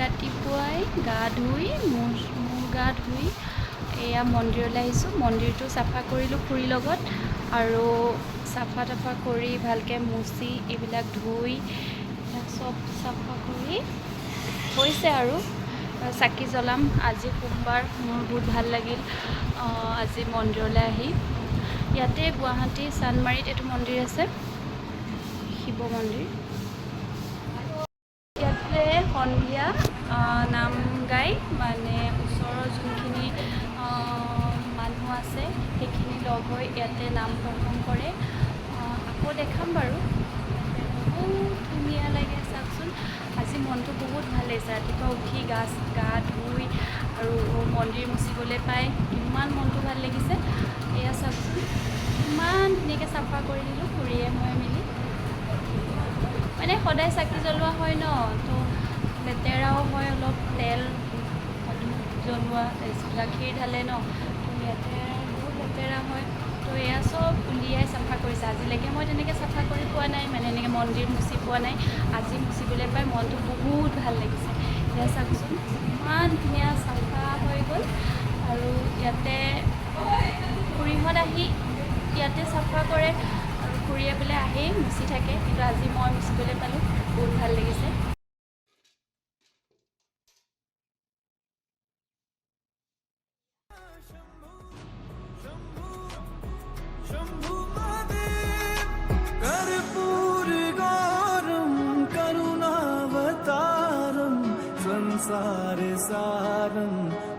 ৰাতিপুৱাই গা ধুই মোৰ গা ধুই এয়া মন্দিৰলৈ আহিছোঁ। মন্দিৰটো চাফা কৰিলোঁ খুৰীৰ লগত, আৰু চাফা তাফা কৰি ভালকৈ মুচি এইবিলাক ধুই চব চাফা কৰি হৈছে আৰু চাকি জ্বলাম। আজি সোমবাৰ, মোৰ বহুত ভাল লাগিল আজি মন্দিৰলৈ আহি। ইয়াতে গুৱাহাটী চানমাৰীত এইটো মন্দিৰ আছে, শিৱ মন্দিৰ। ইয়াতে সন্ধিয়া নাম গাই মানে ওচৰৰ যোনখিনি মানুহ আছে সেইখিনি লগ হৈ ইয়াতে নাম প্ৰসংগ কৰে। আকৌ দেখাম বাৰু। বহুত ধুনীয়া লাগে চাওকচোন। আজি মনটো বহুত ভাল লাগিছে। ৰাতিপুৱা উঠি গা ধুই আৰু মন্দিৰ মুচিবলৈ পাই ইমান মনটো ভাল লাগিছে। এয়া চাওকচোন, ইমান ধুনীয়াকৈ চাফা কৰি দিলোঁ খুৰীয়ে মই মিলি। মানে সদায় চাকি জ্বলোৱা হয় ন, তো লেতেৰাও হয়, অলপ তেল জ্বলোৱা গাখীৰ ঢালে ন, তো ইয়াতে বহুত লেতেৰা হয়। তো এয়া চব উলিয়াই চাফা কৰিছে। আজিলৈকে মই তেনেকৈ চাফা কৰি পোৱা নাই, মানে এনেকৈ মন্দিৰ মুচি পোৱা নাই। আজি মুচিবলৈ পাই মনটো বহুত ভাল লাগিছে। এয়া চাওকচোন, ইমান ধুনীয়া চাফা হৈ গ'ল। আৰু ইয়াতে খুৰীহঁত আহি ইয়াতে চাফা কৰে, আৰু খুৰীয়ে বোলে আহি মুচি থাকে, কিন্তু আজি মই মুচিবলৈ পালোঁ, বহুত ভাল লাগিছে। संसार सारं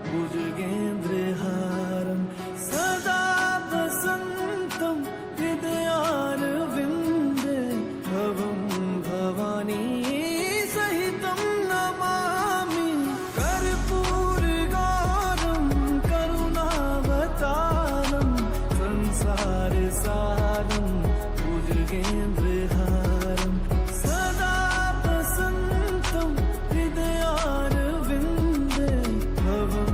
भुजगेन्द्रहारं सदा वसन्तं हृदयारविन्दे भवं भवानी सहितं नमामि। कर्पूरगौरं करुणावतारं संसार सारं भुजगेन्द्रहारं सदा वसन्तं हृदयारविन्दे भवं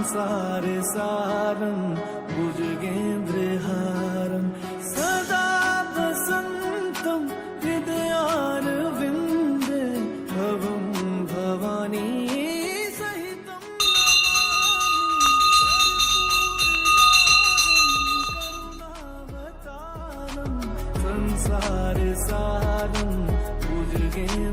संसारसारं भुजगेन्द्रहारं सदा वसन्तं हृदयारविन्दे भवं भवानी सहितं करुणावतारं संसारसारं भुजगेन्द्रहारं